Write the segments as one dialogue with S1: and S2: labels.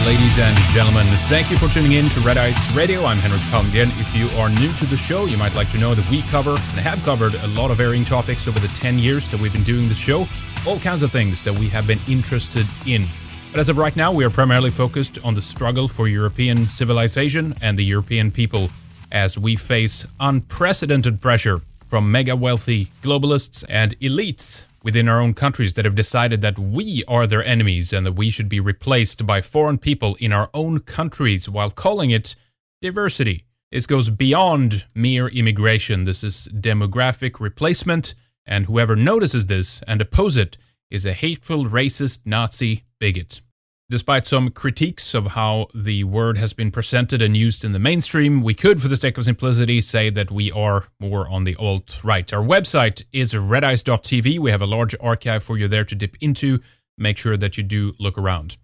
S1: ladies and gentlemen. Thank you for tuning in to Red Ice Radio. I'm Henrik Palmgren. If you are new to the show, you might like to know that we cover and have covered a lot of varying topics over the 10 years that we've been doing the show. All kinds of things that we have been interested in. But as of right now, we are primarily focused on the struggle for European civilization and the European people as we face unprecedented pressure from mega wealthy globalists and elites within our own countries that have decided that we are their enemies and that we should be replaced by foreign people in our own countries while calling it diversity. This goes beyond mere immigration. This is demographic replacement, and whoever notices this and opposes it is a hateful, racist, Nazi bigot. Despite some critiques of how the word has been presented and used in the mainstream, we could, for the sake of simplicity, say that we are more on the alt-right. Our website is redice.tv. We have a large archive for you there to dip into. Make sure that you do look around.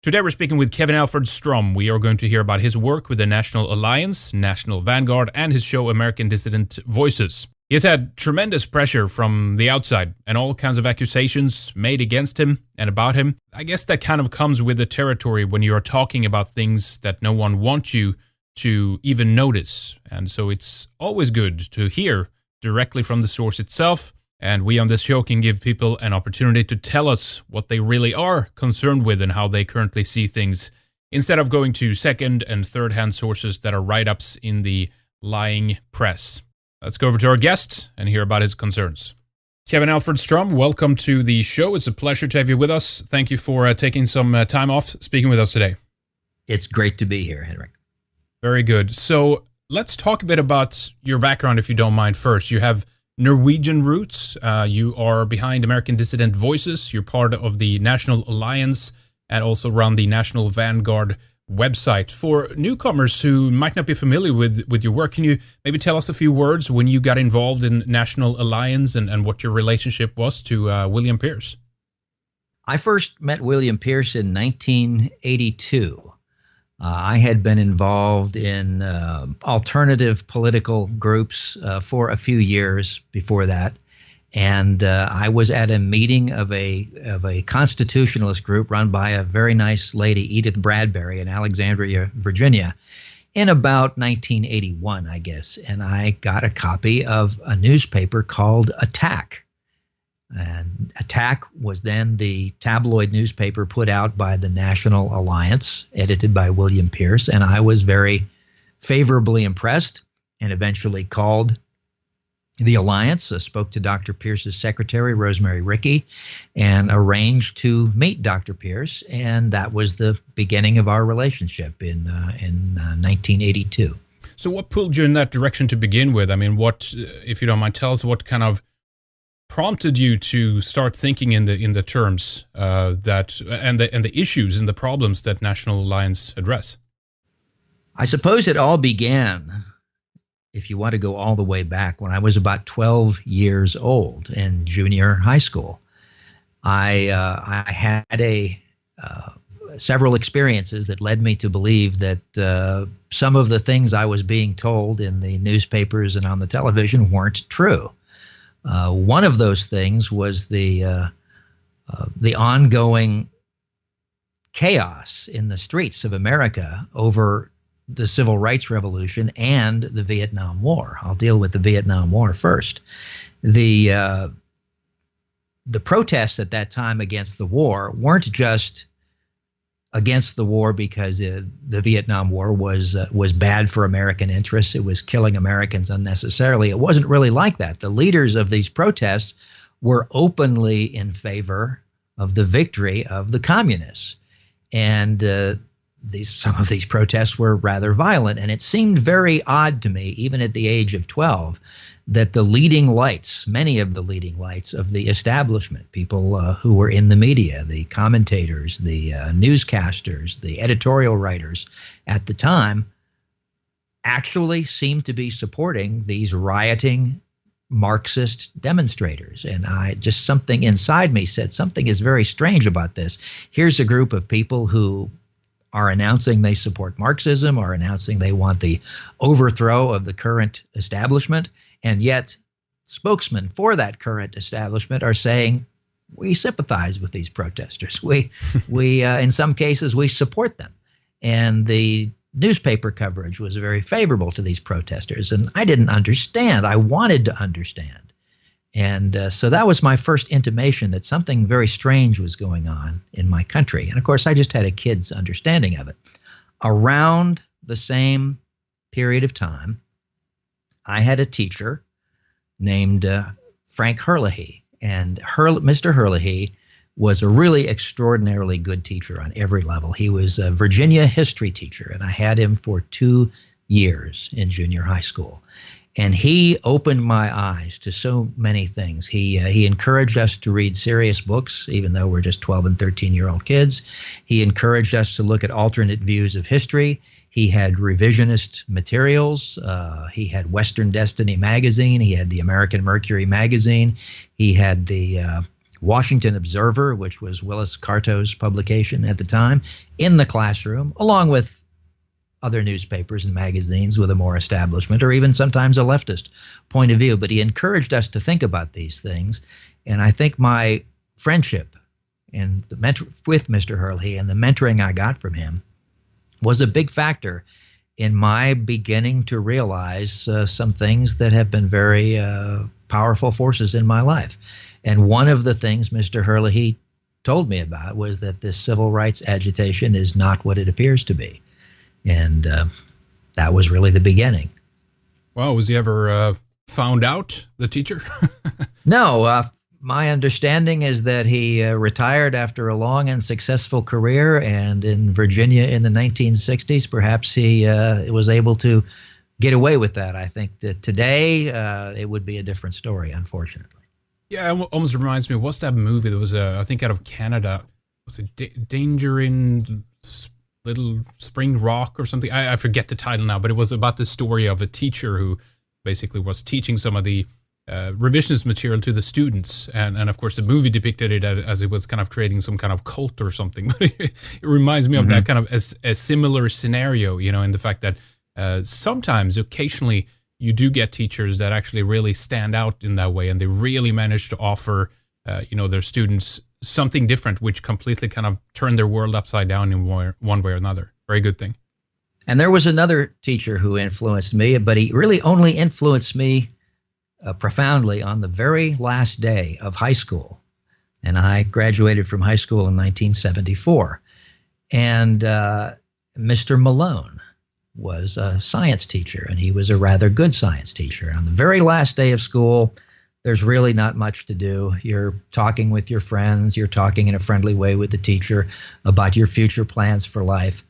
S1: Today we're speaking with Kevin Alfred Strom. We are going to hear about his work with the National Alliance, National Vanguard, and his show American Dissident Voices. He has had tremendous pressure from the outside and all kinds of accusations made against him and about him. I guess that kind of comes with the territory when you are talking about things that no one wants you to even notice. And so it's always good to hear directly from the source itself. And we on this show can give people an opportunity to tell us what they really are concerned with and how they currently see things, instead of going to second and third-hand sources that are write-ups in the lying press. Let's go over to our guest and hear about his concerns. Kevin Alfred Strom, welcome to the show. It's a pleasure to have you with us. Thank you for taking some time off speaking with us today.
S2: It's great to be here, Henrik.
S1: Very good. So let's talk a bit about your background, if you don't mind first. You have Norwegian roots. You are behind American Dissident Voices. You're part of the National Alliance and also run the National Vanguard website. For newcomers who might not be familiar with your work, can you maybe tell us a few words when you got involved in National Alliance and what your relationship was to William Pierce?
S2: I first met William Pierce in 1982. I had been involved in alternative political groups for a few years before that. And I was at a meeting of a constitutionalist group run by a very nice lady, Edith Bradbury, in Alexandria, Virginia, in about 1981, I guess. And I got a copy of a newspaper called Attack. And Attack was then the tabloid newspaper put out by the National Alliance, edited by William Pierce. And I was very favorably impressed and eventually called the Alliance, spoke to Dr. Pierce's secretary, Rosemary Rickey, and arranged to meet Dr. Pierce, and that was the beginning of our relationship in 1982.
S1: So what pulled you in that direction to begin with? I mean, what, if you don't mind, tell us what kind of prompted you to start thinking in the terms that and the issues and the problems that National Alliance address?
S2: I suppose it all began, if you want to go all the way back, when I was about 12 years old in junior high school. I had several experiences that led me to believe that some of the things I was being told in the newspapers and on the television weren't true. One of those things was the ongoing chaos in the streets of America over the Civil Rights Revolution and the Vietnam War. I'll deal with the Vietnam War first. The protests at that time against the war weren't just against the war because the Vietnam War was bad for American interests. It was killing Americans unnecessarily. It wasn't really like that. The leaders of these protests were openly in favor of the victory of the communists. And some of these protests were rather violent, and it seemed very odd to me, even at the age of 12, that the leading lights, many of the leading lights of the establishment, people who were in the media, the commentators, the newscasters, the editorial writers at the time, actually seemed to be supporting these rioting Marxist demonstrators. And something inside me said, something is very strange about this. Here's a group of people who are announcing they support Marxism, are announcing they want the overthrow of the current establishment, and yet spokesmen for that current establishment are saying, we sympathize with these protesters. We in some cases, we support them. and the newspaper coverage was very favorable to these protesters. And I didn't understand. I wanted to understand. And so that was my first intimation that something very strange was going on in my country. And of course, I just had a kid's understanding of it. Around the same period of time, I had a teacher named Frank Herlihy. And Mr. Herlihy was a really extraordinarily good teacher on every level. He was a Virginia history teacher, and I had him for 2 years in junior high school. And he opened my eyes to so many things. He encouraged us to read serious books, even though we're just 12 and 13-year-old kids. He encouraged us to look at alternate views of history. He had revisionist materials. He had Western Destiny magazine. He had the American Mercury magazine. He had the Washington Observer, which was Willis Carto's publication at the time, in the classroom, along with other newspapers and magazines with a more establishment or even sometimes a leftist point of view. But he encouraged us to think about these things. And I think my friendship and with Mr. Herlihy and the mentoring I got from him was a big factor in my beginning to realize some things that have been very powerful forces in my life. And one of the things Mr. Herlihy told me about was that this civil rights agitation is not what it appears to be. And that was really the beginning.
S1: Well, was he ever found out, the teacher?
S2: No. My understanding is that he retired after a long and successful career, and in Virginia in the 1960s, perhaps he was able to get away with that. I think that today it would be a different story, unfortunately.
S1: Yeah, it almost reminds me, what's that movie? There was, I think, out of Canada. Was it Danger in Little Spring Rock or something? I forget the title now, but it was about the story of a teacher who basically was teaching some of the revisionist material to the students. And of course, the movie depicted it as it was kind of creating some kind of cult or something. But it reminds me of that kind of a similar scenario, you know, in the fact that sometimes, occasionally, you do get teachers that actually really stand out in that way, and they really manage to offer, their students something different, which completely kind of turned their world upside down in one way or another. Very good thing.
S2: And there was another teacher who influenced me, but he really only influenced me profoundly on the very last day of high school. And I graduated from high school in 1974. And Mr. Malone was a science teacher, and he was a rather good science teacher. On the very last day of school, there's really not much to do. You're talking with your friends. You're talking in a friendly way with the teacher about your future plans for life.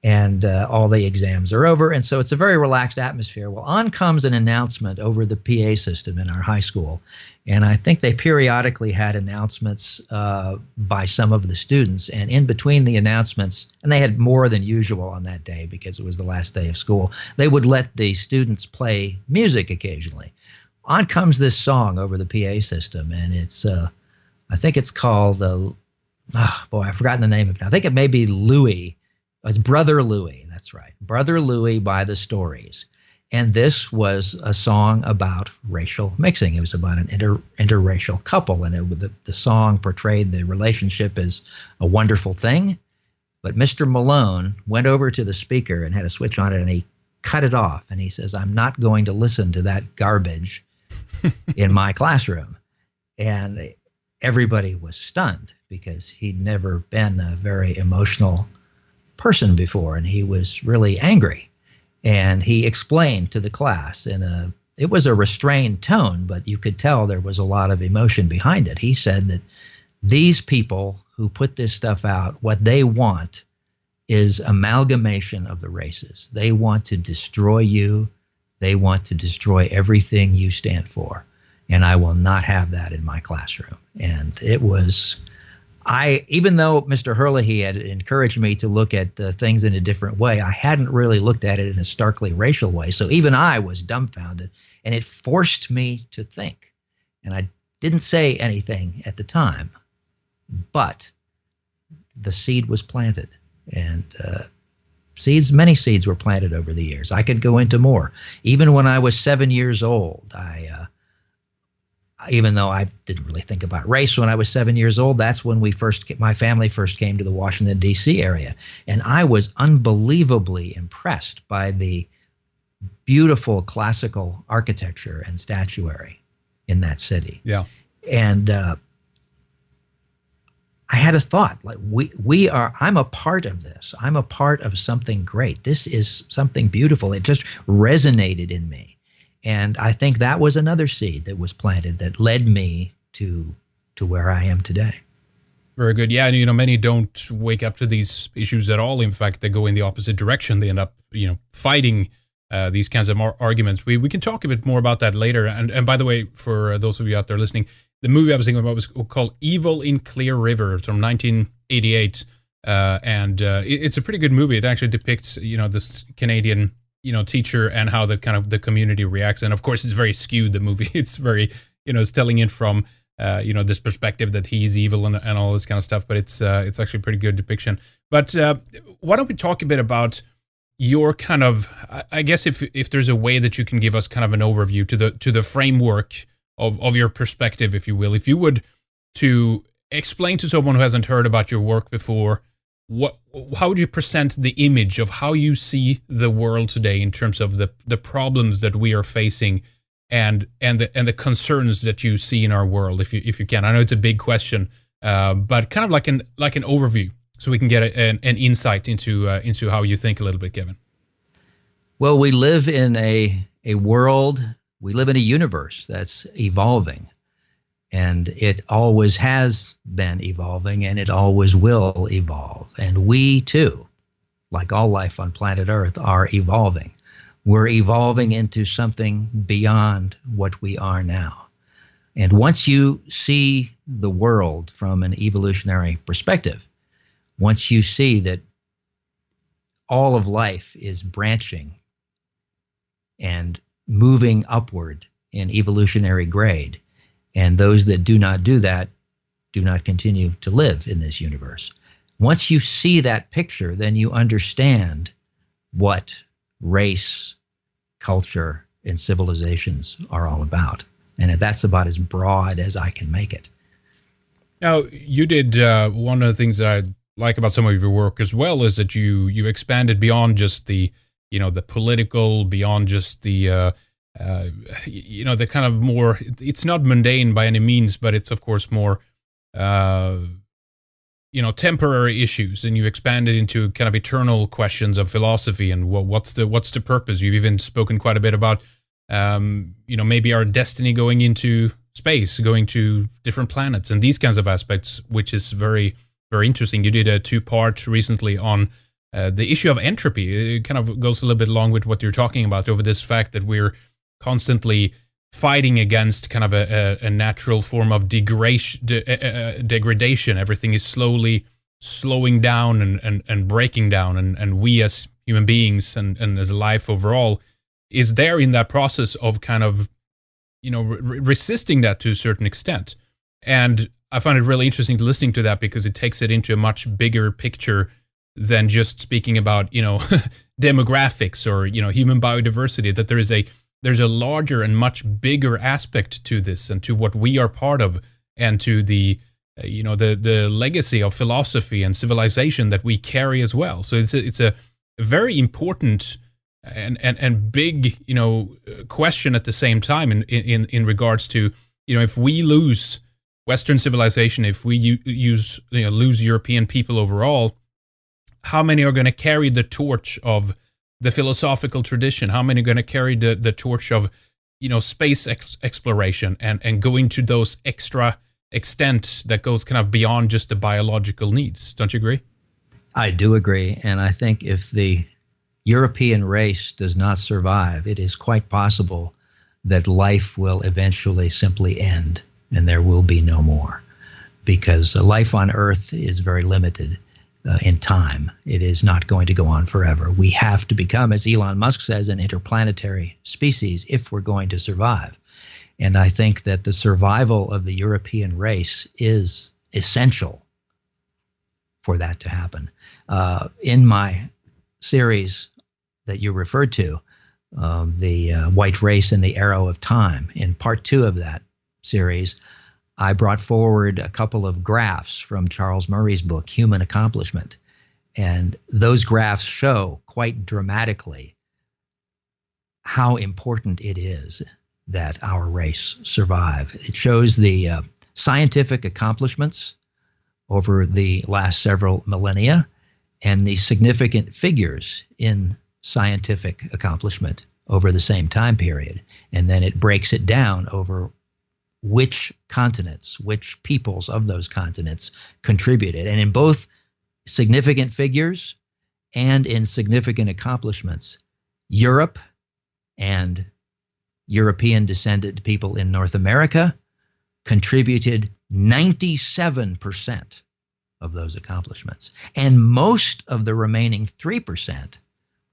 S2: And all the exams are over. And so it's a very relaxed atmosphere. Well, on comes an announcement over the PA system in our high school. And I think they periodically had announcements by some of the students. And in between the announcements, and they had more than usual on that day because it was the last day of school, they would let the students play music occasionally. On comes this song over the PA system. And it's, I think it's called, I've forgotten the name of it. I think it may be Louie. It's Brother Louie, that's right. Brother Louie by the Stories. And this was a song about racial mixing. It was about an interracial couple, and the song portrayed the relationship as a wonderful thing. But Mr. Malone went over to the speaker and had a switch on it, and he cut it off. And he says, "I'm not going to listen to that garbage in my classroom." And everybody was stunned because he'd never been a very emotional person before, and he was really angry. And he explained to the class it was a restrained tone, but you could tell there was a lot of emotion behind it. He said that these people who put this stuff out, what they want is amalgamation of the races. They want to destroy you. They want to destroy everything you stand for. And I will not have that in my classroom. And it was, even though Mr. Herlihy had encouraged me to look at things in a different way, I hadn't really looked at it in a starkly racial way. So even I was dumbfounded, and it forced me to think. And I didn't say anything at the time, but the seed was planted. And many seeds were planted over the years. I could go into more. Even when I was 7 years old, even though I didn't really think about race when I was 7 years old, that's when my family first came to the Washington, D.C. area. And I was unbelievably impressed by the beautiful classical architecture and statuary in that city.
S1: Yeah.
S2: And I had a thought, like I'm a part of this. I'm a part of something great. This is something beautiful. It just resonated in me. And I think that was another seed that was planted that led me to where I am today.
S1: Very good. Yeah, and many don't wake up to these issues at all. In fact, they go in the opposite direction. They end up, fighting these kinds of arguments. We can talk a bit more about that later. And by the way, for those of you out there listening, the movie I was thinking about was called Evil in Clear River from 1988. And it's a pretty good movie. It actually depicts, this Canadian, teacher and how the community reacts. And of course, it's very skewed, the movie. It's very, it's telling it from, this perspective that he's evil and all this kind of stuff. But it's actually a pretty good depiction. But why don't we talk a bit about your I guess if there's a way that you can give us kind of an overview to the framework of your perspective, if you will, if you would to explain to someone who hasn't heard about your work before, how would you present the image of how you see the world today in terms of the problems that we are facing and the concerns that you see in our world, if you can. I know it's a big question, but kind of like an overview, so we can get an insight into how you think a little bit, Kevin.
S2: Well, we live in a world, we live in a universe that's evolving, and it always has been evolving, and it always will evolve. And we too, like all life on planet Earth, are evolving. We're evolving into something beyond what we are now. And once you see the world from an evolutionary perspective, once you see that all of life is branching and moving upward in evolutionary grade, and those that do not do that do not continue to live in this universe. Once you see that picture, then you understand what race, culture, and civilizations are all about. And that's about as broad as I can make it.
S1: Now, you did one of the things that I like about some of your work as well is that you expanded beyond just the political, beyond just the the kind of more, it's not mundane by any means, but it's of course more temporary issues, and you expanded into kind of eternal questions of philosophy and what's the purpose. You've even spoken quite a bit about maybe our destiny going into space, going to different planets and these kinds of aspects, which is very, very interesting. You did a 2-part recently on the issue of entropy. It kind of goes a little bit along with what you're talking about over this fact that we're constantly fighting against kind of a natural form of degradation. Everything is slowly slowing down and breaking down, and we as human beings and as life overall is there in that process of kind of resisting that to a certain extent. And I find it really interesting listening to that, because it takes it into a much bigger picture than just speaking about demographics or human biodiversity. That there's a larger and much bigger aspect to this, and to what we are part of, and to the the legacy of philosophy and civilization that we carry as well. So it's a very important and big question at the same time in regards to if we lose Western civilization, if we lose European people overall, how many are going to carry the torch of the philosophical tradition? How many are going to carry the torch of space exploration and go into those extra extent that goes kind of beyond just the biological needs? Don't you agree?
S2: I do agree, and I think if the European race does not survive, it is quite possible that life will eventually simply end and there will be no more, because life on Earth is very limited in time. It is not going to go on forever. We have to become, as Elon Musk says, an interplanetary species if we're going to survive. And I think that the survival of the European race is essential for that to happen. In my series that you referred to, the White Race and the Arrow of Time, in part 2 of that series, I brought forward a couple of graphs from Charles Murray's book, Human Accomplishment. And those graphs show quite dramatically how important it is that our race survive. It shows the scientific accomplishments over the last several millennia and the significant figures in scientific accomplishment over the same time period. And then it breaks it down over which continents, which peoples of those continents contributed. And in both significant figures and in significant accomplishments, Europe and European descended people in North America contributed 97% of those accomplishments. And most of the remaining 3%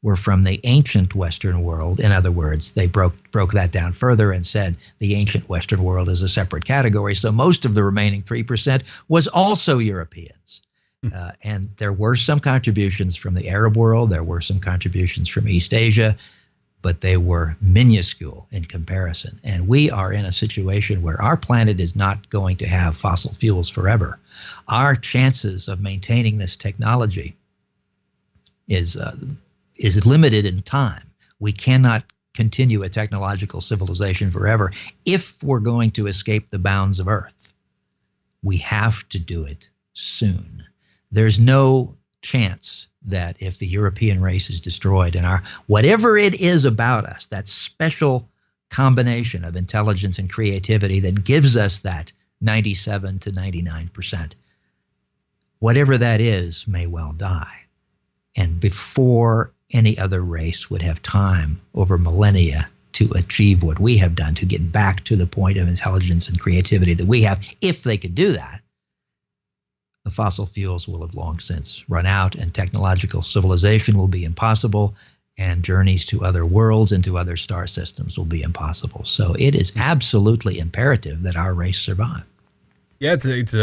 S2: were from the ancient Western world. In other words, they broke that down further and said the ancient Western world is a separate category. So most of the remaining 3% was also Europeans. And there were some contributions from the Arab world. There were some contributions from East Asia, but they were minuscule in comparison. And we are in a situation where our planet is not going to have fossil fuels forever. Our chances of maintaining this technology is limited in time. We cannot continue a technological civilization forever. If we're going to escape the bounds of Earth, we have to do it soon. There's no chance that if the European race is destroyed and our whatever it is about us, that special combination of intelligence and creativity that gives us that 97 to 99%, whatever that is may well die. And before any other race would have time over millennia to achieve what we have done, to get back to the point of intelligence and creativity that we have, if they could do that, the fossil fuels will have long since run out and technological civilization will be impossible and journeys to other worlds and to other star systems will be impossible. So it is absolutely imperative that our race survive.
S1: Yeah, it's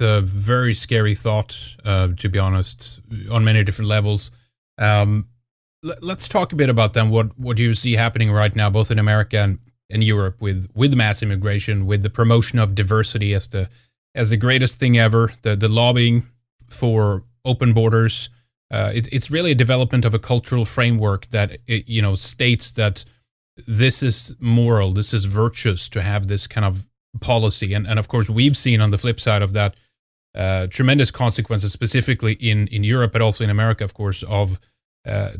S1: a very scary thought, to be honest, on many different levels. Let's talk a bit about then what you see happening right now, both in America and Europe, with mass immigration, with the promotion of diversity as the greatest thing ever, the lobbying for open borders. It's really a development of a cultural framework that states that this is moral, this is virtuous to have this kind of policy. And of course, we've seen on the flip side of that tremendous consequences, specifically in Europe, but also in America, of course, of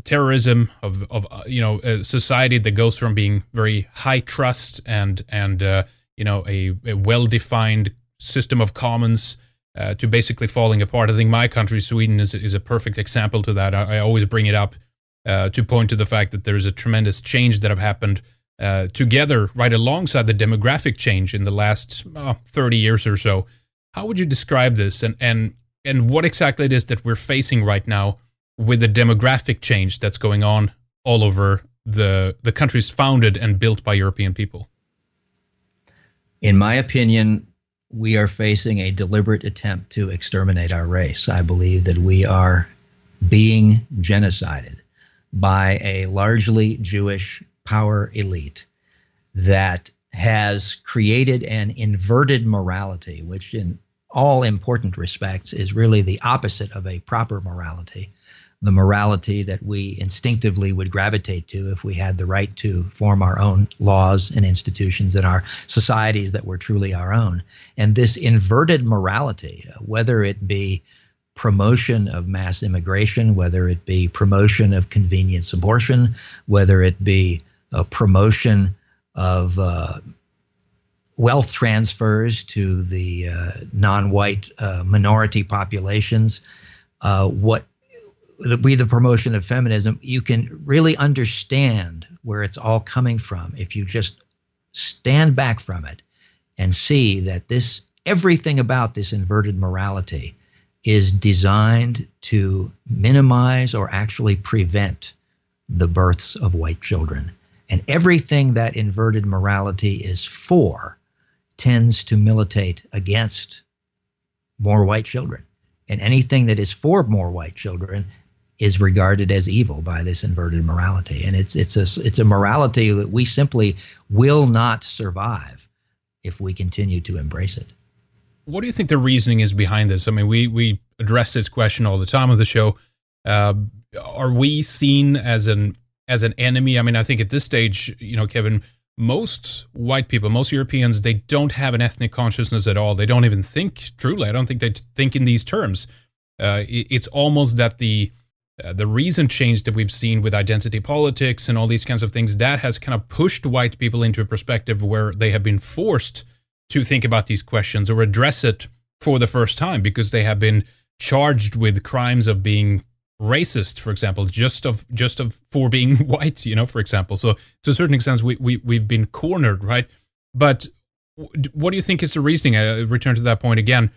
S1: terrorism, of a society that goes from being very high trust and a well-defined system of commons to basically falling apart. I think my country, Sweden, is a perfect example to that. I always bring it up to point to the fact that there is a tremendous change that have happened together right alongside the demographic change in the last 30 years or so. How would you describe this and what exactly it is that we're facing right now with the demographic change that's going on all over the countries founded and built by European people?
S2: In my opinion, we are facing a deliberate attempt to exterminate our race. I believe that we are being genocided by a largely Jewish power elite that has created an inverted morality, which in all important respects is really the opposite of a proper morality, the morality that we instinctively would gravitate to if we had the right to form our own laws and institutions in our societies that were truly our own. And this inverted morality, whether it be promotion of mass immigration, whether it be promotion of convenience abortion, whether it be a promotion of wealth transfers to the non-white minority populations, the promotion of feminism, you can really understand where it's all coming from if you just stand back from it and see that everything about this inverted morality is designed to minimize or actually prevent the births of white children. And everything that inverted morality is for tends to militate against more white children. And anything that is for more white children is regarded as evil by this inverted morality. And it's a morality that we simply will not survive if we continue to embrace it.
S1: What do you think the reasoning is behind this? I mean, we address this question all the time on the show. Are we seen as an enemy? I mean, I think at this stage, Kevin, most white people, most Europeans, they don't have an ethnic consciousness at all. They don't even think truly. I don't think they think in these terms. It's almost that the recent change that we've seen with identity politics and all these kinds of things, that has kind of pushed white people into a perspective where they have been forced to think about these questions or address it for the first time because they have been charged with crimes of being racist, for example, just for being white, for example. So to a certain extent, we've been cornered, right? But what do you think is the reasoning? I return to that point again.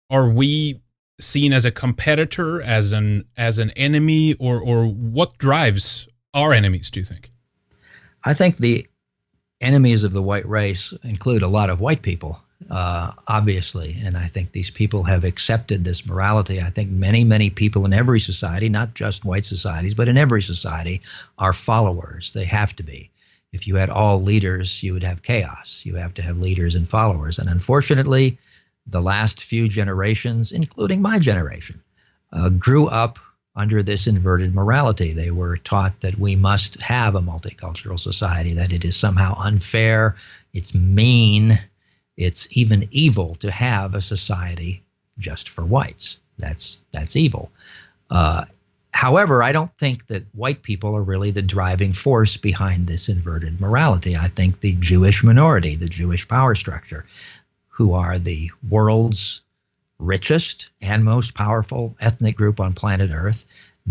S1: Are we seen as a competitor, as an enemy, or what drives our enemies, do you think?
S2: I think the enemies of the white race include a lot of white people, obviously, and I think these people have accepted this morality. I think many, many people in every society, not just white societies, but in every society, are followers. They have to be. If you had all leaders, you would have chaos. You have to have leaders and followers. And unfortunately, the last few generations, including my generation, grew up under this inverted morality. They were taught that we must have a multicultural society, that it is somehow unfair, it's mean, it's even evil to have a society just for whites. That's evil. However, I don't think that white people are really the driving force behind this inverted morality. I think the Jewish minority, the Jewish power structure, who are the world's richest and most powerful ethnic group on planet Earth,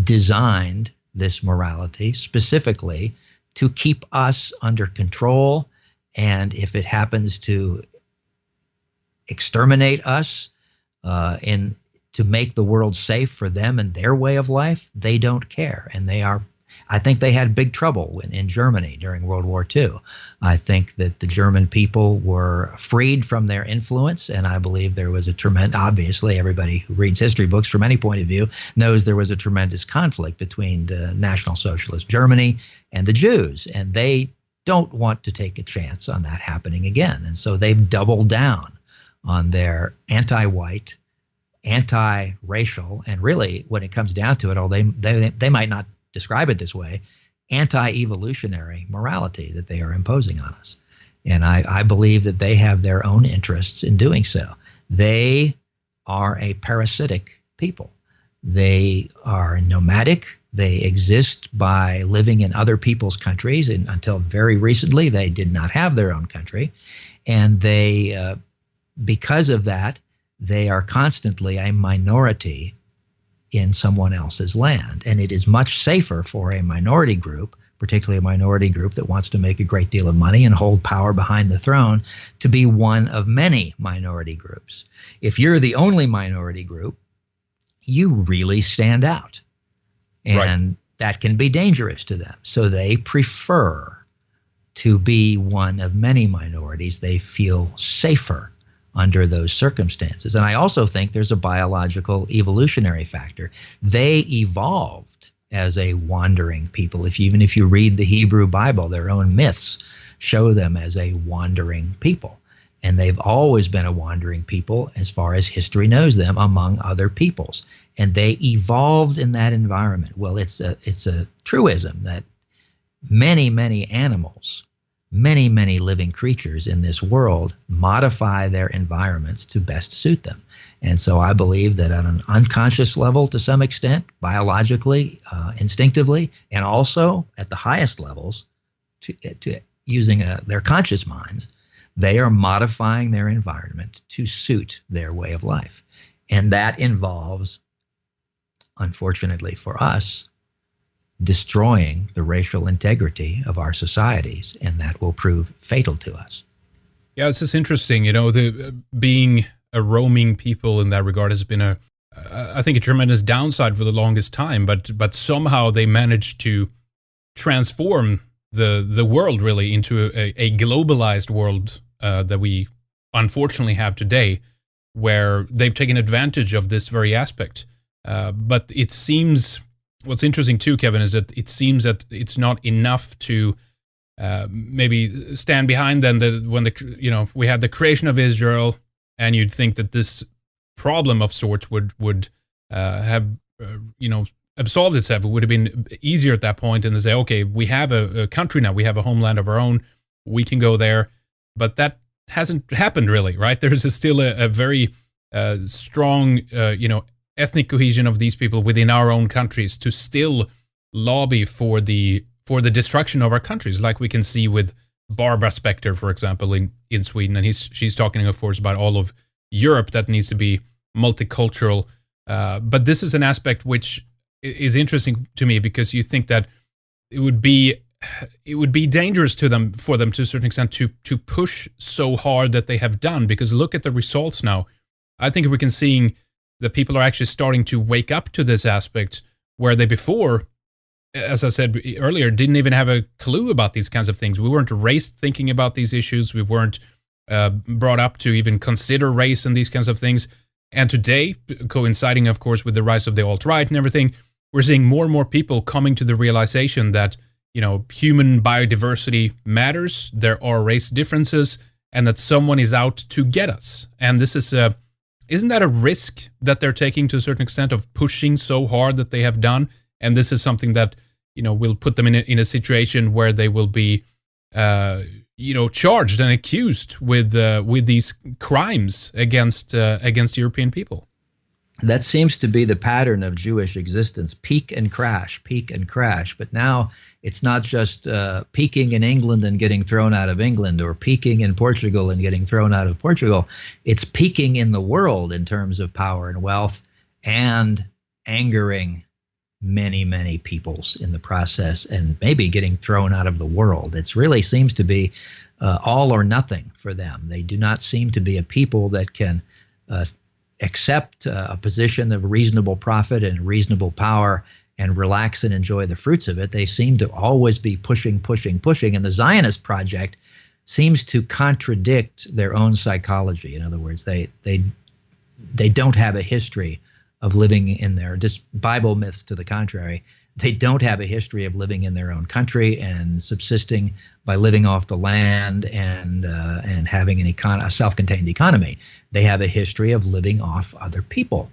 S2: designed this morality specifically to keep us under control. And if it happens to exterminate us and to make the world safe for them and their way of life, they don't care. And I think they had big trouble in Germany during World War II. I think that the German people were freed from their influence, and I believe there was obviously everybody who reads history books from any point of view knows there was a tremendous conflict between the National Socialist Germany and the Jews, and they don't want to take a chance on that happening again. And so they've doubled down on their anti-white, anti-racial, and really, when it comes down to it, although they might not describe it this way, anti-evolutionary morality that they are imposing on us. And I believe that they have their own interests in doing so. They are a parasitic people. They are nomadic. They exist by living in other people's countries. And until very recently, they did not have their own country. And they, because of that, they are constantly a minority in someone else's land. And it is much safer for a minority group, particularly a minority group that wants to make a great deal of money and hold power behind the throne, to be one of many minority groups. If you're the only minority group, you really stand out. And that can be dangerous to them. So they prefer to be one of many minorities. They feel safer under those circumstances. And I also think there's a biological evolutionary factor. They evolved as a wandering people. Even if you read the Hebrew Bible, their own myths show them as a wandering people. And they've always been a wandering people as far as history knows them among other peoples. And they evolved in that environment. Well, it's a truism that many, many animals, many, many living creatures in this world modify their environments to best suit them. And so I believe that on an unconscious level, to some extent, biologically, instinctively, and also at the highest levels, to using their conscious minds, they are modifying their environment to suit their way of life. And that involves, unfortunately for us, destroying the racial integrity of our societies, and that will prove fatal to us.
S1: Yeah, it's just interesting, being a roaming people in that regard has been I think a tremendous downside for the longest time, but somehow they managed to transform the world really into a globalized world that we unfortunately have today, where they've taken advantage of this very aspect. But it seems, what's interesting too, Kevin, is that it seems that it's not enough to maybe stand behind then when we had the creation of Israel, and you'd think that this problem of sorts would have absolved itself. It would have been easier at that point, and to say, okay, we have a country now, we have a homeland of our own, we can go there. But that hasn't happened really, right? There's still a very strong ethnic cohesion of these people within our own countries to still lobby for the destruction of our countries, like we can see with Barbara Specter, for example, in Sweden, and she's talking, of course, about all of Europe that needs to be multicultural. But this is an aspect which is interesting to me, because you think that it would be dangerous for them to a certain extent to push so hard that they have done, because look at the results now. I think if we can seeing that people are actually starting to wake up to this aspect, where they before, as I said earlier, didn't even have a clue about these kinds of things. We weren't raised thinking about these issues. We weren't brought up to even consider race and these kinds of things. And today, coinciding, of course, with the rise of the alt-right and everything, we're seeing more and more people coming to the realization that, human biodiversity matters, there are race differences, and that someone is out to get us. And this is isn't that a risk that they're taking to a certain extent, of pushing so hard that they have done? And this is something that, will put them in a situation where they will be, charged and accused with these crimes against European people.
S2: That seems to be the pattern of Jewish existence: peak and crash, peak and crash. But now it's not just peaking in England and getting thrown out of England, or peaking in Portugal and getting thrown out of Portugal. It's peaking in the world in terms of power and wealth, and angering many, many peoples in the process, and maybe getting thrown out of the world. It really seems to be all or nothing for them. They do not seem to be a people that can accept a position of reasonable profit and reasonable power and relax and enjoy the fruits of it. They seem to always be pushing. And the Zionist project seems to contradict their own psychology. In other words, they don't have a history of living in their, just Bible myths to the contrary. They don't have a history of living in their own country and subsisting by living off the land and having a self-contained economy. They have a history of living off other people.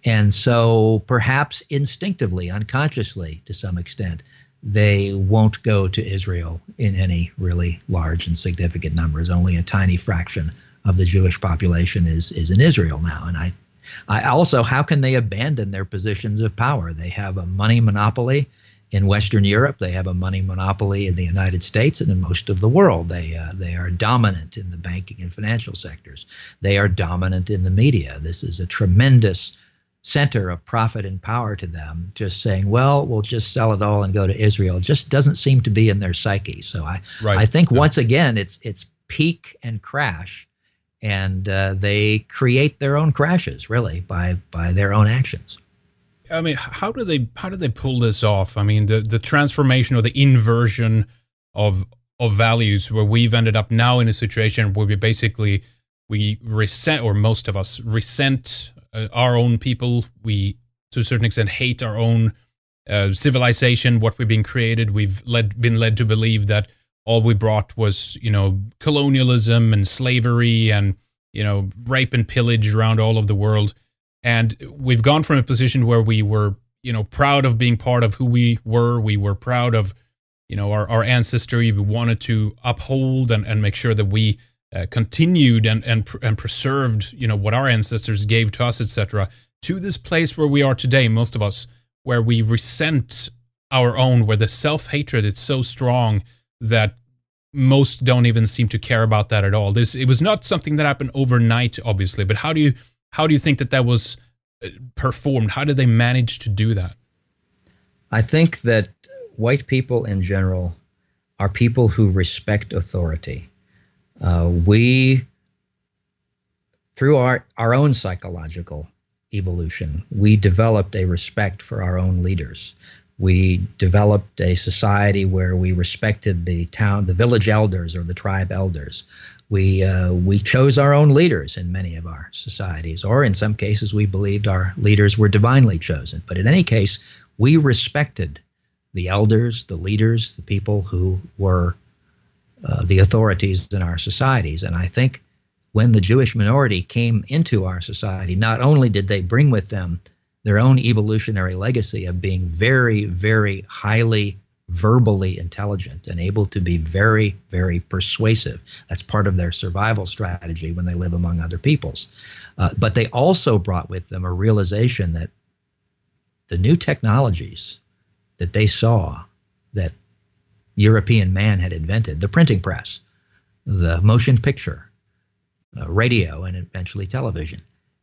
S2: And so perhaps instinctively, unconsciously to some extent, they won't go to Israel in any really large and significant numbers. Only a tiny fraction of the Jewish population is in Israel now. And I also, how can they abandon their positions of power? They have a money monopoly in Western Europe. They have a money monopoly in the United States and in most of the world. They are dominant in the banking and financial sectors. They are dominant in the media. This is a tremendous center of profit and power to them. Just saying, well, we'll just sell it all and go to Israel, just doesn't seem to be in their psyche. So I think once again, it's peak and crash. And they create their own crashes, really, by their own actions.
S1: I mean, how do they pull this off? I mean, the transformation or the inversion of values, where we've ended up now in a situation where we resent, or most of us resent our own people. We, to a certain extent, hate our own civilization, what we've been created. We've been led to believe that all we brought was, colonialism and slavery and, rape and pillage around all of the world. And we've gone from a position where we were, proud of being part of who we were. We were proud of, our ancestry. We wanted to uphold and make sure that we continued and preserved, what our ancestors gave to us, etc., to this place where we are today, most of us, where we resent our own, where the self-hatred is so strong that most don't even seem to care about that at all. It was not something that happened overnight, obviously, but how do you think that was performed? How did they manage to do that?
S2: I think that white people in general are people who respect authority. We, through our own psychological evolution, we developed a respect for our own leaders. We developed a society where we respected the village elders or the tribe elders. We chose our own leaders in many of our societies, or in some cases we believed our leaders were divinely chosen. But in any case, we respected the elders, the leaders, the people who were the authorities in our societies. And I think when the Jewish minority came into our society, not only did they bring with them their own evolutionary legacy of being very, very highly verbally intelligent and able to be very, very persuasive. That's part of their survival strategy when they live among other peoples. But they also brought with them a realization that the new technologies that they saw that European man had invented, the printing press, the motion picture, radio, and eventually television,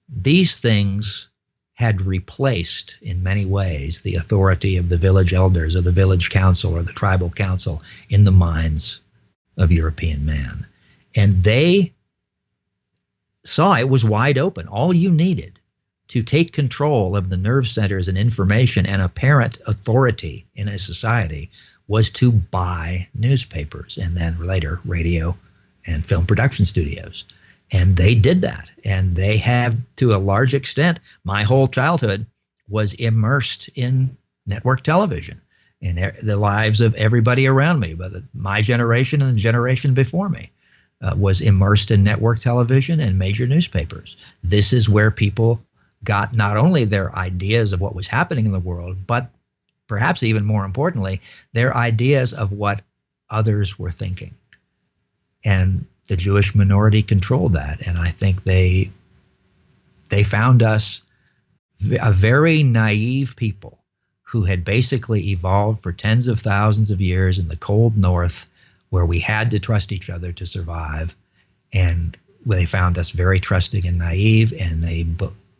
S2: these things had replaced in many ways the authority of the village elders or the village council or the tribal council in the minds of European man. And they saw it was wide open. All you needed to take control of the nerve centers and information and apparent authority in a society was to buy newspapers and then later radio and film production studios. And they did that. And they have, to a large extent, my whole childhood was immersed in network television and the lives of everybody around me, but my generation and the generation before me was immersed in network television and major newspapers. This is where people got not only their ideas of what was happening in the world, but perhaps even more importantly, their ideas of what others were thinking. And the Jewish minority controlled that. And I think they found us a very naive people who had basically evolved for tens of thousands of years in the cold north where we had to trust each other to survive. And they found us very trusting and naive, and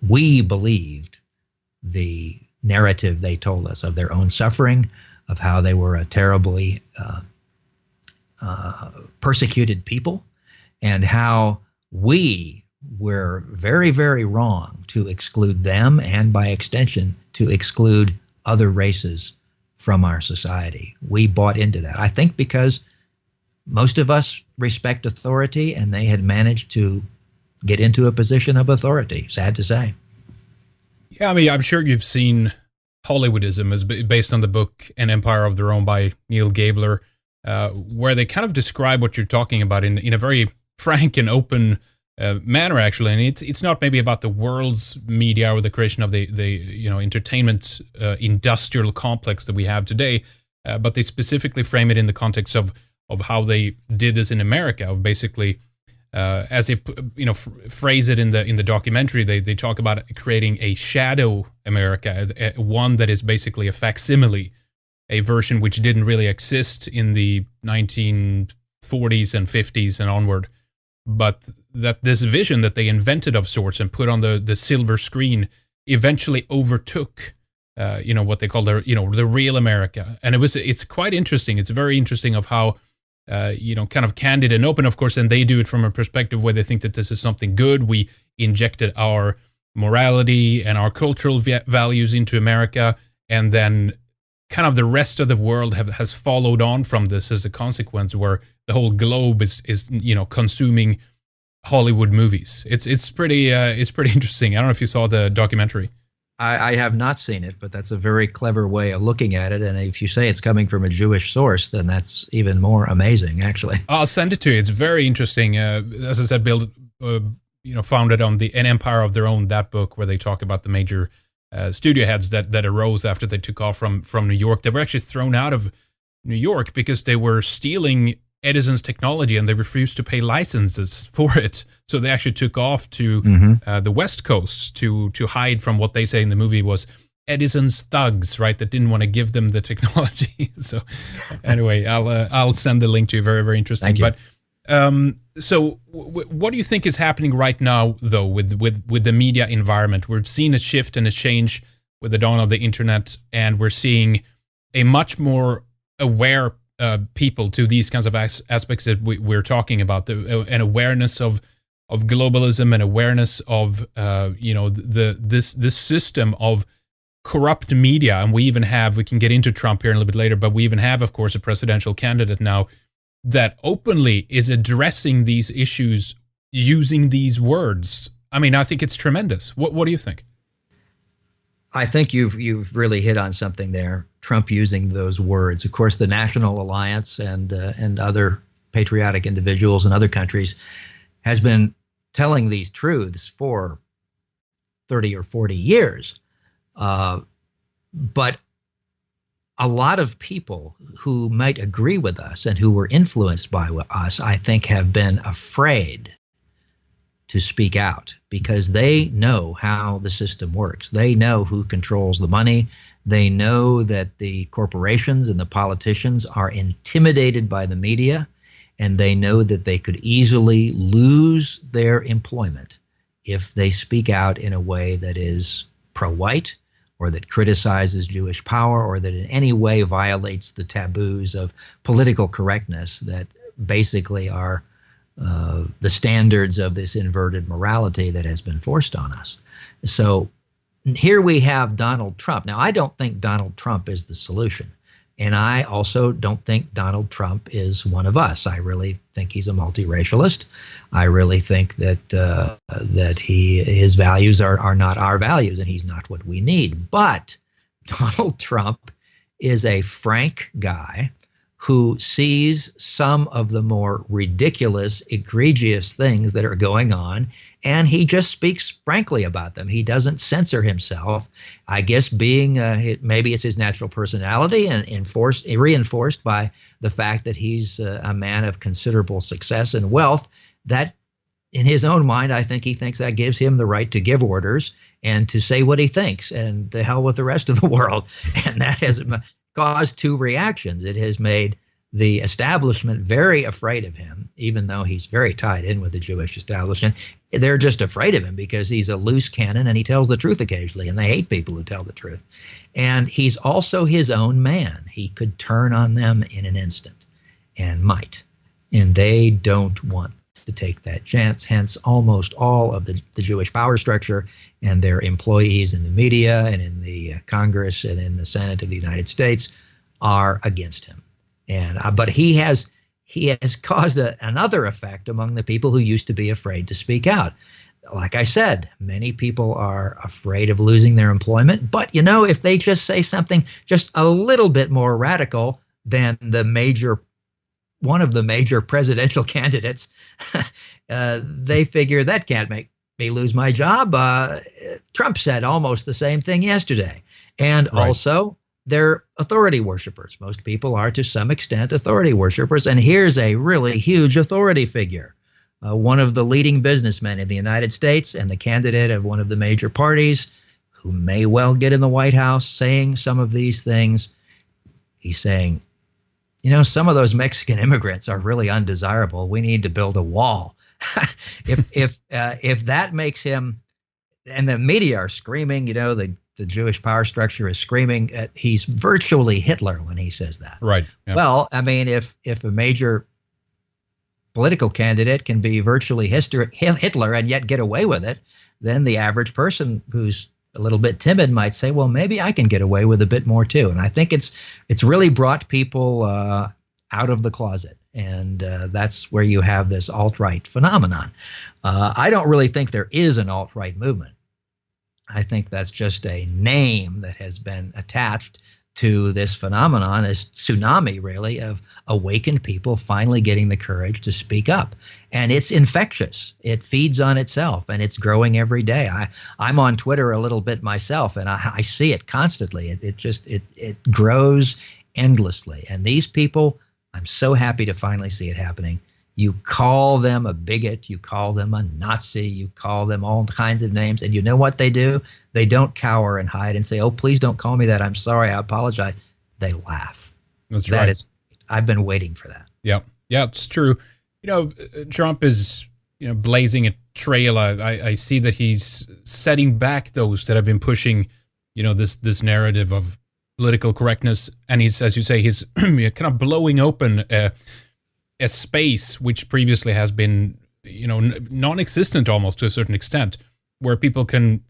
S2: we believed the narrative they told us of their own suffering, of how they were a terribly persecuted people, and how we were very, very wrong to exclude them and by extension to exclude other races from our society. We bought into that. I think because most of us respect authority and they had managed to get into a position of authority, sad to say.
S1: Yeah, I mean, I'm sure you've seen Hollywoodism is based on the book An Empire of Their Own by Neil Gabler, where they kind of describe what you're talking about in a very frank and open manner, actually. And it's not maybe about the world's media or the creation of the entertainment industrial complex that we have today, but they specifically frame it in the context of how they did this in America, of basically, as they phrase it in the documentary, they talk about creating a shadow America, one that is basically a facsimile, a version which didn't really exist in the 1940s and 50s and onward, but that this vision that they invented of sorts and put on the silver screen eventually overtook what they call the real America. And it's quite interesting. It's very interesting of how kind of candid and open, of course, and they do it from a perspective where they think that this is something good. We injected our morality and our cultural values into America, and then kind of the rest of the world has followed on from this as a consequence, where the whole globe is consuming Hollywood movies. It's pretty interesting. I don't know if you saw the documentary.
S2: I have not seen it, but that's a very clever way of looking at it. And if you say it's coming from a Jewish source, then that's even more amazing, actually.
S1: I'll send it to you. It's very interesting. As I said, Bill, founded on An Empire of Their Own, that book, where they talk about the major studio heads that arose after they took off from New York. They were actually thrown out of New York because they were stealing Edison's technology and they refused to pay licenses for it. So they actually took off to the West Coast to hide from what they say in the movie was Edison's thugs, right? That didn't want to give them the technology. So anyway, I'll send the link to you. Very, very interesting.
S2: Thank you.
S1: But so what do you think is happening right now, though, with the media environment? We've seen a shift and a change with the dawn of the internet, and we're seeing a much more aware people to these kinds of aspects that we're talking about, an awareness of globalism, and awareness of this system of corrupt media. And we can get into Trump here in a little bit later, but we even have, of course, a presidential candidate now that openly is addressing these issues using these words. I mean, I think it's tremendous. What do you think?
S2: I think you've really hit on something there. Trump using those words. Of course, the National Alliance and other patriotic individuals in other countries, has been telling these truths for 30 or 40 years. But a lot of people who might agree with us and who were influenced by us, I think, have been afraid to speak out because they know how the system works. They know who controls the money. They know that the corporations and the politicians are intimidated by the media, and they know that they could easily lose their employment if they speak out in a way that is pro-white or that criticizes Jewish power or that in any way violates the taboos of political correctness that basically are the standards of this inverted morality that has been forced on us. So here we have Donald Trump. Now, I don't think Donald Trump is the solution. And I also don't think Donald Trump is one of us. I really think he's a multiracialist. I really think that his values are not our values, and he's not what we need. But Donald Trump is a frank guy who sees some of the more ridiculous, egregious things that are going on, and he just speaks frankly about them. He doesn't censor himself. I guess being maybe it's his natural personality and reinforced by the fact that he's a man of considerable success and wealth, that in his own mind, I think he thinks that gives him the right to give orders and to say what he thinks, and the hell with the rest of the world. And that has caused two reactions. It has made the establishment very afraid of him, even though he's very tied in with the Jewish establishment. They're just afraid of him because he's a loose cannon and he tells the truth occasionally, and they hate people who tell the truth. And he's also his own man. He could turn on them in an instant and might. And they don't want to take that chance. Hence, almost all of the Jewish power structure and their employees in the media and in the Congress and in the Senate of the United States are against him. And but he has caused another effect among the people who used to be afraid to speak out. Like I said, many people are afraid of losing their employment. But, you know, if they just say something just a little bit more radical than one of the major presidential candidates, they figure that can't make me lose my job. Trump said almost the same thing yesterday. And
S1: right.
S2: Also, they're authority worshipers. Most people are, to some extent, authority worshipers. And here's a really huge authority figure, one of the leading businessmen in the United States and the candidate of one of the major parties who may well get in the White House, saying some of these things. He's saying, you know, some of those Mexican immigrants are really undesirable. We need to build a wall. If that makes him, and the media are screaming, you know, the Jewish power structure is screaming, he's virtually Hitler when he says that.
S1: Right. Yeah.
S2: Well, I mean, if a major political candidate can be virtually Hitler and yet get away with it, then the average person who's a little bit timid might say, well, maybe I can get away with a bit more too. And I think it's really brought people out of the closet. And that's where you have this alt-right phenomenon. I don't really think there is an alt-right movement. I think that's just a name that has been attached to this phenomenon, as tsunami, really, of awakened people finally getting the courage to speak up. And it's infectious. It feeds on itself, and it's growing every day. I'm on Twitter a little bit myself, and I see it constantly. It grows endlessly. And these people, I'm so happy to finally see it happening. You call them a bigot, you call them a Nazi, you call them all kinds of names, and you know what they do? They don't cower and hide and say, oh, please don't call me that. I'm sorry, I apologize. They laugh.
S1: That's right.
S2: I've been waiting for that.
S1: Yeah, it's true. You know, Trump is, blazing a trail. I see that he's setting back those that have been pushing, this narrative of political correctness, and he's, as you say, he's kind of blowing open a space which previously has been, non-existent almost to a certain extent, where people can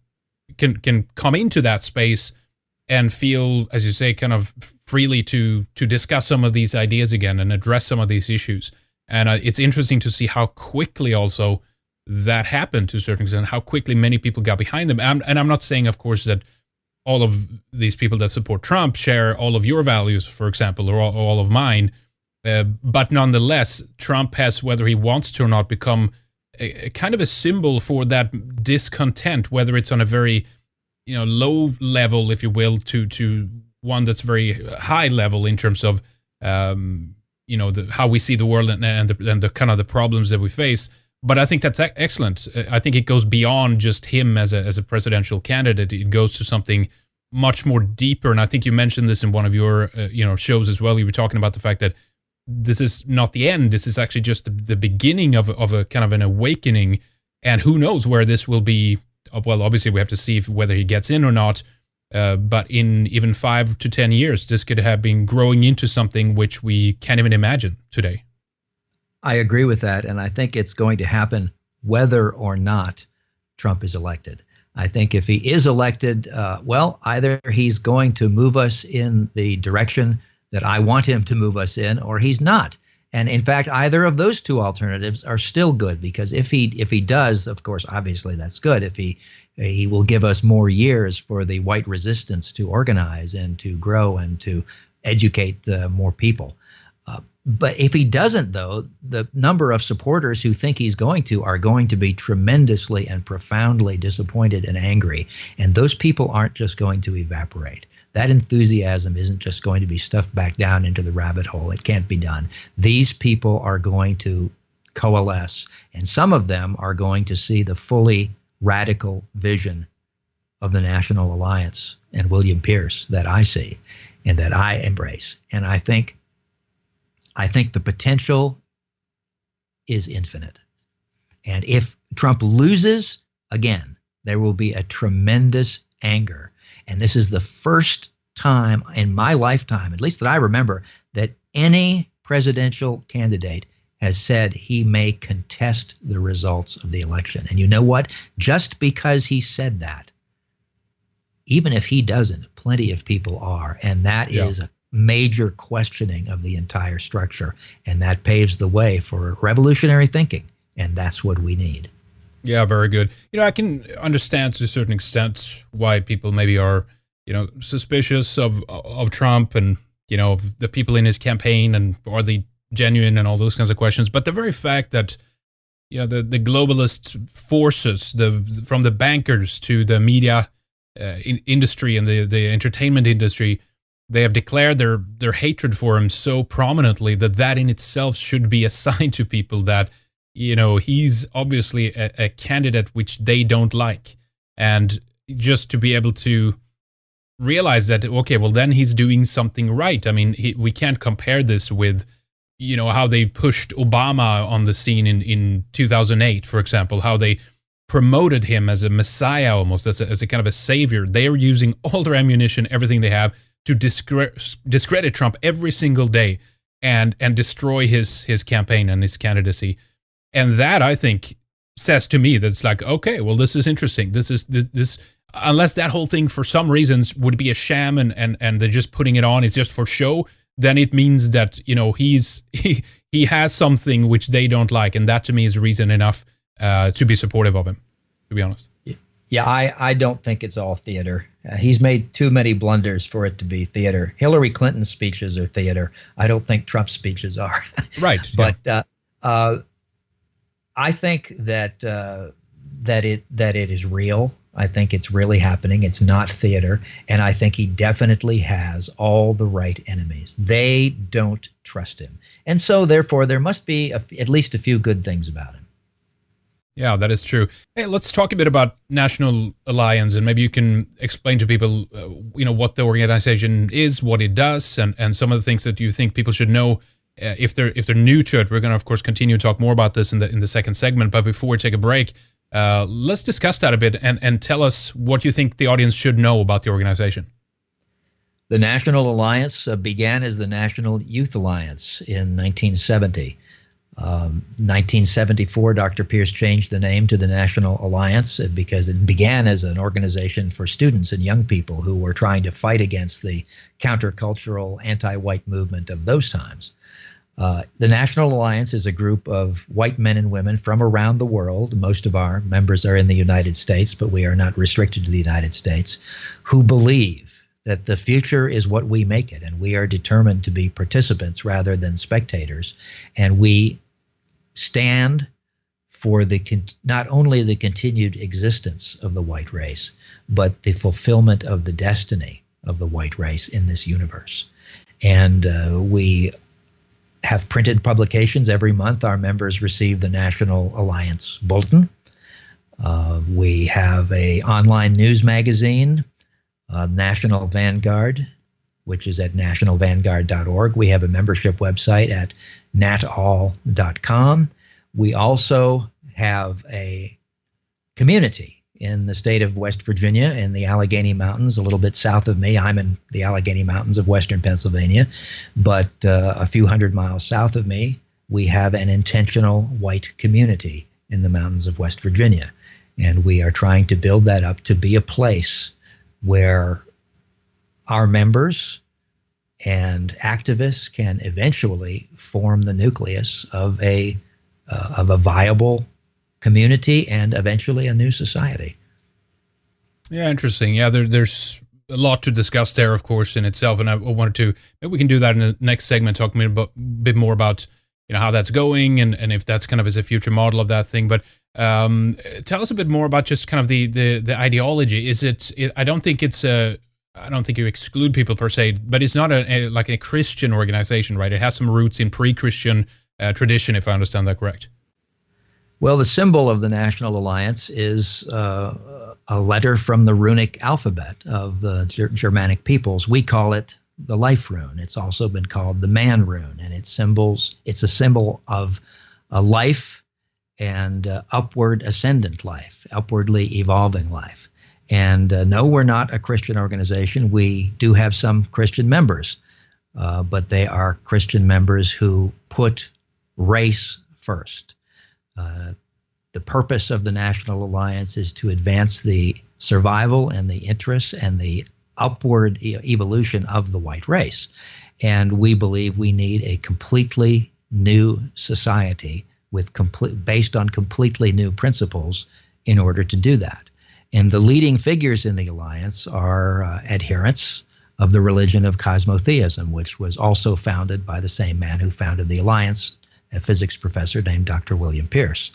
S1: come into that space and feel, as you say, kind of freely to discuss some of these ideas again and address some of these issues. And it's interesting to see how quickly also that happened to a certain extent, how quickly many people got behind them. And I'm not saying, of course, that all of these people that support Trump share all of your values, for example, or all of mine. But nonetheless, Trump has, whether he wants to or not, become a kind of a symbol for that discontent, whether it's on a very, low level, if you will, to one that's very high level in terms of, how we see the world and the kind of the problems that we face. But I think that's excellent. I think it goes beyond just him as a presidential candidate. It goes to something much more deeper. And I think you mentioned this in one of your shows as well. You were talking about the fact that this is not the end. This is actually just the beginning of a kind of an awakening. And who knows where this will be. Well, obviously we have to see whether he gets in or not. But in even 5 to 10 years, this could have been growing into something which we can't even imagine today.
S2: I agree with that. And I think it's going to happen whether or not Trump is elected. I think if he is elected, either he's going to move us in the direction that I want him to move us in, or he's not. And in fact, either of those two alternatives are still good, because if he does, of course, obviously that's good. If he will give us more years for the white resistance to organize and to grow and to educate more people. But if he doesn't, though, the number of supporters who think he's going to are going to be tremendously and profoundly disappointed and angry. And those people aren't just going to evaporate. That enthusiasm isn't just going to be stuffed back down into the rabbit hole. It can't be done. These people are going to coalesce, and some of them are going to see the fully radical vision of the National Alliance and William Pierce that I see and that I embrace. And I think the potential is infinite. And if Trump loses again, there will be a tremendous anger. And this is the first time in my lifetime, at least that I remember, that any presidential candidate has said he may contest the results of the election. And you know what? Just because he said that, even if he doesn't, plenty of people are. And that is a major questioning of the entire structure. And that paves the way for revolutionary thinking. And that's what we need.
S1: Yeah, very good. I can understand to a certain extent why people maybe are, suspicious of Trump and, of the people in his campaign, and are they genuine and all those kinds of questions. But the very fact that, the globalist forces, from the bankers to the media industry and the entertainment industry, they have declared their hatred for him so prominently that in itself should be a sign to people that, he's obviously a candidate which they don't like. And just to be able to realize that, okay, well, then he's doing something right. I mean, we can't compare this with, how they pushed Obama on the scene in 2008, for example, how they promoted him as a messiah, almost as a kind of a savior. They are using all their ammunition, everything they have, to discredit Trump every single day and destroy his campaign and his candidacy. And that, I think, says to me that it's like, okay, well, this is interesting. This unless that whole thing for some reasons would be a sham and they're just putting it on, it's just for show, then it means that, he has something which they don't like. And that to me is reason enough to be supportive of him, to be honest.
S2: Yeah, I don't think it's all theater. He's made too many blunders for it to be theater. Hillary Clinton's speeches are theater. I don't think Trump's speeches are.
S1: Right.
S2: But I think that it is real. I think it's really happening. It's not theater. And I think he definitely has all the right enemies. They don't trust him. And so, therefore, there must be at least a few good things about him.
S1: Yeah, that is true. Hey, let's talk a bit about National Alliance, and maybe you can explain to people, what the organization is, what it does, and some of the things that you think people should know if they're new to it. We're going to, of course, continue to talk more about this in the second segment. But before we take a break, let's discuss that a bit and tell us what you think the audience should know about the organization.
S2: The National Alliance began as the National Youth Alliance in 1970. 1974, Dr. Pierce changed the name to the National Alliance because it began as an organization for students and young people who were trying to fight against the countercultural anti-white movement of those times. The National Alliance is a group of white men and women from around the world. Most of our members are in the United States, but we are not restricted to the United States, who believe that the future is what we make it, and we are determined to be participants rather than spectators. And we stand for not only the continued existence of the white race, but the fulfillment of the destiny of the white race in this universe. And we have printed publications every month. Our members receive the National Alliance Bulletin. We have an online news magazine, National Vanguard, which is at nationalvanguard.org. We have a membership website at natall.com. We also have a community in the state of West Virginia in the Allegheny Mountains, a little bit south of me. I'm in the Allegheny Mountains of western Pennsylvania, but a few hundred miles south of me, we have an intentional white community in the mountains of West Virginia. And we are trying to build that up to be a place where our members and activists can eventually form the nucleus of a viable community and eventually a new society.
S1: Yeah, interesting. Yeah, there's a lot to discuss there, of course, in itself. And I wanted to, maybe we can do that in the next segment, talk a bit more about, how that's going and if that's kind of is a future model of that thing. But tell us a bit more about just kind of the ideology. I don't think you exclude people per se, but it's not like a Christian organization, right? It has some roots in pre-Christian tradition, if I understand that correct.
S2: Well, the symbol of the National Alliance is a letter from the runic alphabet of the Germanic peoples. We call it the life rune. It's also been called the man rune, and it's a symbol of a life and upward ascendant life, upwardly evolving life. And no, we're not a Christian organization. We do have some Christian members, but they are Christian members who put race first. The purpose of the National Alliance is to advance the survival and the interests and the upward evolution of the white race. And we believe we need a completely new society based on completely new principles in order to do that. And the leading figures in the alliance are adherents of the religion of Cosmotheism, which was also founded by the same man who founded the alliance, a physics professor named Dr. William Pierce.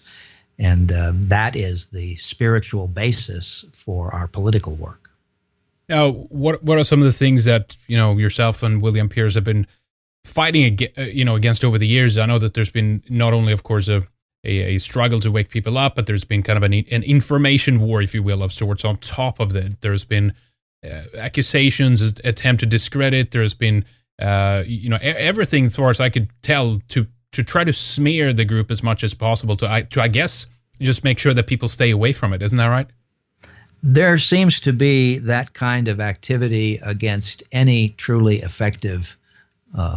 S2: And that is the spiritual basis for our political work.
S1: Now, what are some of the things that, yourself and William Pierce have been fighting against over the years? I know that there's been not only, of course, a struggle to wake people up, but there's been kind of an information war, if you will, of sorts on top of that. There's been accusations, attempt to discredit. There's been, everything, as far as I could tell, to try to smear the group as much as possible to I guess, just make sure that people stay away from it. Isn't that right?
S2: There seems to be that kind of activity against any truly effective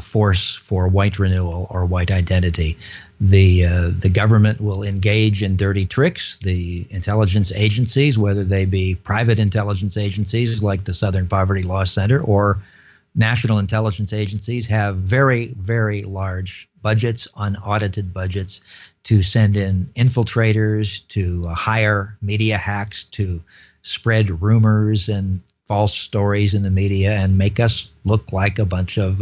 S2: force for white renewal or white identity. The government will engage in dirty tricks. The intelligence agencies, whether they be private intelligence agencies like the Southern Poverty Law Center or national intelligence agencies, have very, very large budgets, unaudited budgets, to send in infiltrators, to hire media hacks, to spread rumors and false stories in the media and make us look like a bunch of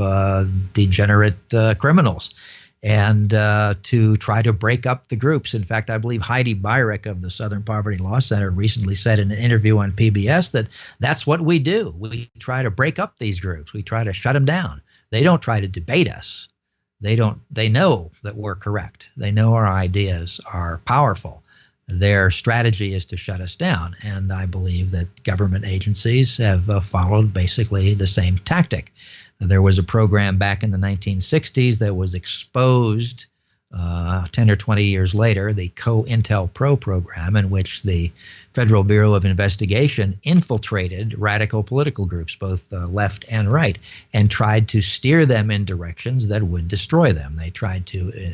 S2: degenerate criminals, and to try to break up the groups. In fact, I believe Heidi Beirich of the Southern Poverty Law Center recently said in an interview on PBS that that's what we do. We try to break up these groups. We try to shut them down. They don't try to debate us. They know that we're correct. They know our ideas are powerful. Their strategy is to shut us down. And I believe that government agencies have followed basically the same tactic. There was a program back in the 1960s that was exposed 10 or 20 years later, the COINTELPRO program, in which the Federal Bureau of Investigation infiltrated radical political groups, both left and right, and tried to steer them in directions that would destroy them. They tried to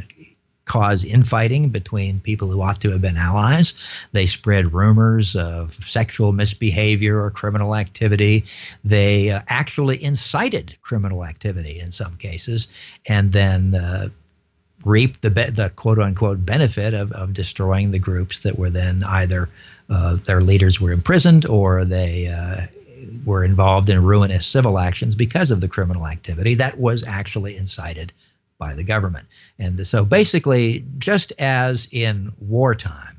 S2: cause infighting between people who ought to have been allies. They spread rumors of sexual misbehavior or criminal activity. They actually incited criminal activity in some cases, and then reaped the quote-unquote benefit of destroying the groups that were then either their leaders were imprisoned or they were involved in ruinous civil actions because of the criminal activity that was actually incited by the government. And so basically, just as in wartime,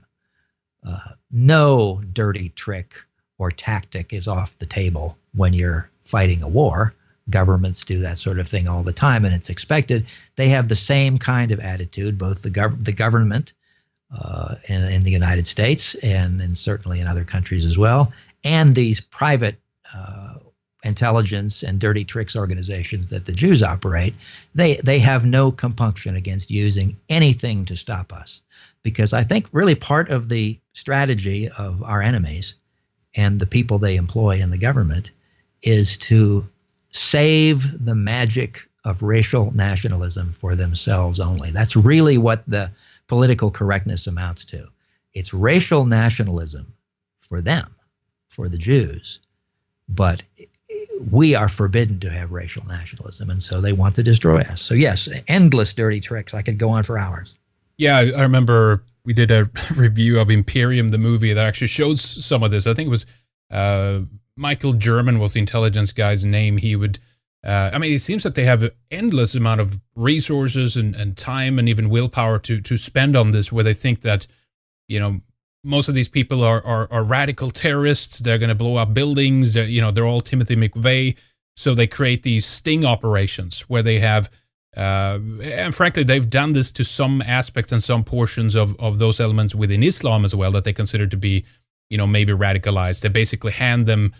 S2: no dirty trick or tactic is off the table when you're fighting a war. Governments do that sort of thing all the time, and it's expected. They have the same kind of attitude, both the government in the United States and certainly in other countries as well, and these private intelligence and dirty tricks organizations that the Jews operate. They have no compunction against using anything to stop us, because I think really part of the strategy of our enemies and the people they employ in the government is to save the magic of racial nationalism for themselves only. That's really what the political correctness amounts to. It's racial nationalism for them, for the Jews, but we are forbidden to have racial nationalism, and so they want to destroy us. So yes, endless dirty tricks. I could go on for hours.
S1: Yeah, I remember we did a review of Imperium, the movie, that actually shows some of this. I think it was Michael German was the intelligence guy's name. He would, it seems that they have an endless amount of resources and time and even willpower to spend on this, where they think that, most of these people are radical terrorists. They're going to blow up buildings. They're all Timothy McVeigh. So they create these sting operations where they have, and frankly, they've done this to some aspects and some portions of those elements within Islam as well that they consider to be, maybe radicalized. They basically hand them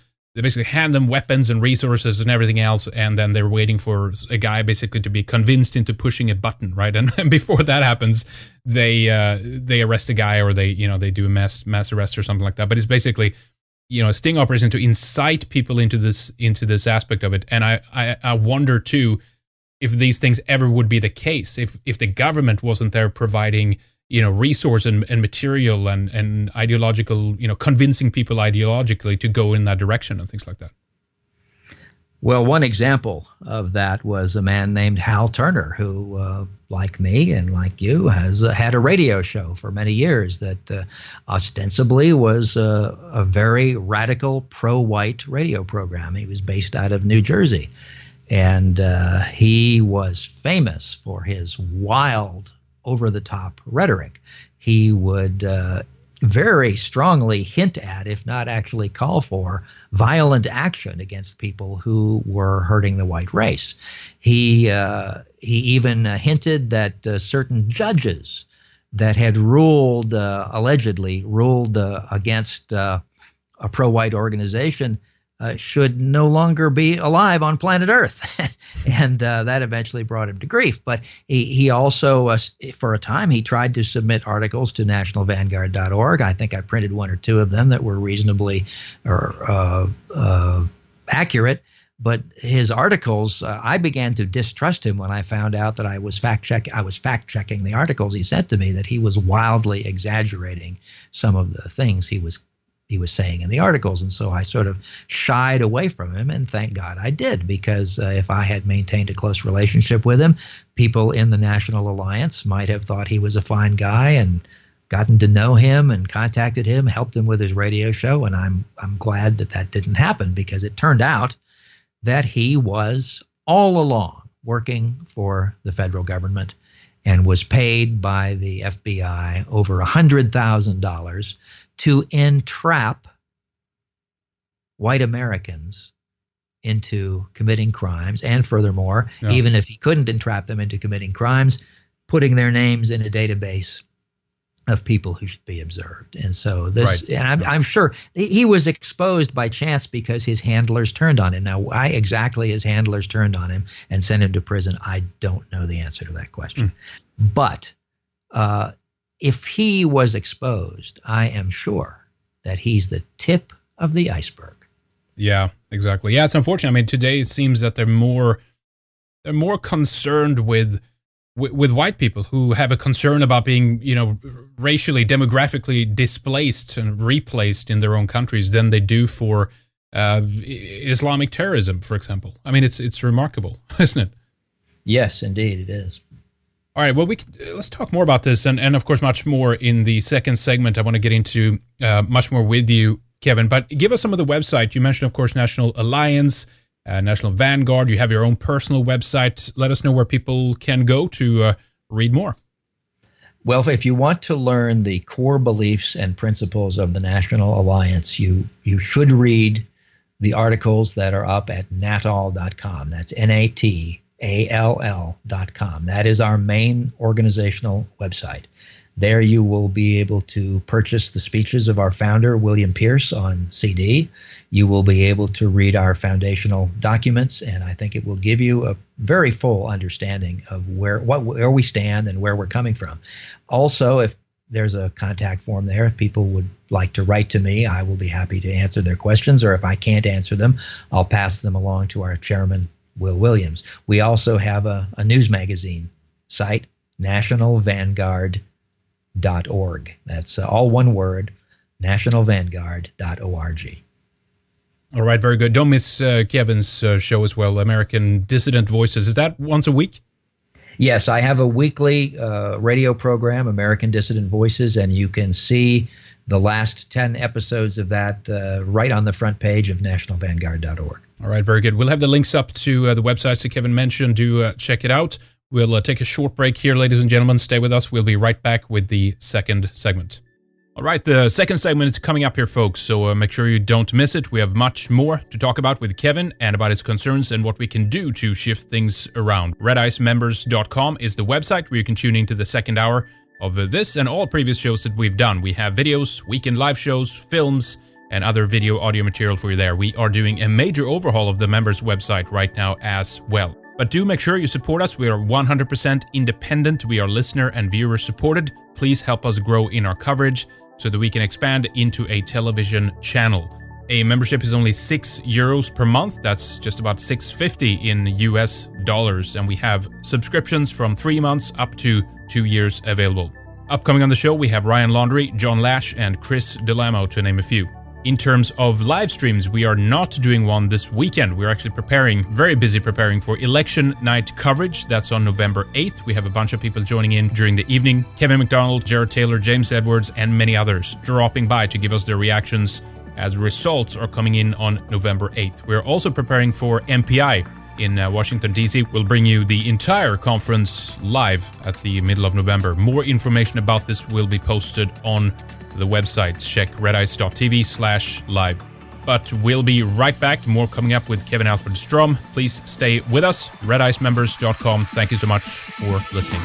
S1: weapons and resources and everything else, and then they're waiting for a guy basically to be convinced into pushing a button, right? And before that happens, they arrest a guy, or they do a mass arrest or something like that. But it's basically a sting operation to incite people into this aspect of it. And I wonder too if these things ever would be the case if the government wasn't there providing resource and material and ideological, convincing people ideologically to go in that direction and things like that.
S2: Well, one example of that was a man named Hal Turner, who, like me and like you, has had a radio show for many years that ostensibly was a very radical pro-white radio program. He was based out of New Jersey, and he was famous for his wild, over-the-top rhetoric. He would very strongly hint at, if not actually call for, violent action against people who were hurting the white race. He even hinted that certain judges that had allegedly ruled against a pro-white organization should no longer be alive on planet Earth. And that eventually brought him to grief. But he also, for a time, he tried to submit articles to nationalvanguard.org. I think I printed one or two of them that were reasonably accurate. But his articles, I began to distrust him when I found out that I was fact-checking the articles he sent to me, that he was wildly exaggerating some of the things he was saying in the articles. And so I sort of shied away from him, and thank God I did, because if I had maintained a close relationship with him, people in the National Alliance might have thought he was a fine guy and gotten to know him and contacted him, helped him with his radio show. And I'm glad that didn't happen, because it turned out that he was all along working for the federal government and was paid by the FBI over $100,000 to entrap white Americans into committing crimes, and furthermore, even if he couldn't entrap them into committing crimes, putting their names in a database of people who should be observed. And so this, right. And I'm sure he was exposed by chance because his handlers turned on him. Now, why exactly his handlers turned on him and sent him to prison, I don't know the answer to that question. But if he was exposed, I am sure that he's the tip of the iceberg.
S1: Yeah, exactly. Yeah, it's unfortunate. I mean, today it seems that they're more concerned with white people who have a concern about being, racially, demographically displaced and replaced in their own countries than they do for Islamic terrorism, for example. I mean, it's remarkable, isn't it?
S2: Yes, indeed, it is.
S1: All right, well, let's talk more about this, and of course, much more in the second segment. I want to get into much more with you Kevin. But give us some of the website. You mentioned, of course, National Alliance, National Vanguard. You have your own personal website. Let us know where people can go to read more.
S2: Well, if you want to learn the core beliefs and principles of the National Alliance, you should read the articles that are up at natall.com. That's NATALL.com. That is our main organizational website. There you will be able to purchase the speeches of our founder, William Pierce, on CD. You will be able to read our foundational documents, and I think it will give you a very full understanding of where we stand and where we're coming from. Also, if there's a contact form there, if people would like to write to me, I will be happy to answer their questions, or if I can't answer them, I'll pass them along to our chairman, Will Williams. We also have a news magazine site, nationalvanguard.org. That's all one word, nationalvanguard.org.
S1: All right, very good. Don't miss Kevin's show as well, American Dissident Voices. Is that once a week?
S2: Yes, I have a weekly radio program, American Dissident Voices, and you can see the last 10 episodes of that right on the front page of nationalvanguard.org.
S1: All right, very good. We'll have the links up to the websites that Kevin mentioned. Do check it out. We'll take a short break here, ladies and gentlemen. Stay with us. We'll be right back with the second segment. All right, the second segment is coming up here, folks, so make sure you don't miss it. We have much more to talk about with Kevin and about his concerns and what we can do to shift things around. RedIceMembers.com is the website where you can tune into the second hour of this and all previous shows that we've done. We have videos, weekend live shows, films, and other video audio material for you there. We are doing a major overhaul of the members' website right now as well. But do make sure you support us. We are 100% independent. We are listener and viewer supported. Please help us grow in our coverage so that we can expand into a television channel. A membership is only €6 per month. That's just about $6.50 in US dollars. And we have subscriptions from 3 months up to 2 years available. Upcoming on the show, we have Ryan Laundrie, John Lash, and Chris Delamo, to name a few. In terms of live streams, we are not doing one this weekend. We're actually very busy preparing for election night coverage. That's on November 8th. We have a bunch of people joining in during the evening. Kevin McDonald, Jared Taylor, James Edwards, and many others dropping by to give us their reactions as results are coming in on November 8th. We're also preparing for MPI in Washington, D.C. We'll bring you the entire conference live at the middle of November. More information about this will be posted on the website. Check redice.tv/live. But we'll be right back. More coming up with Kevin Alfred Strom. Please stay with us. RedIceMembers.com. Thank you so much for listening.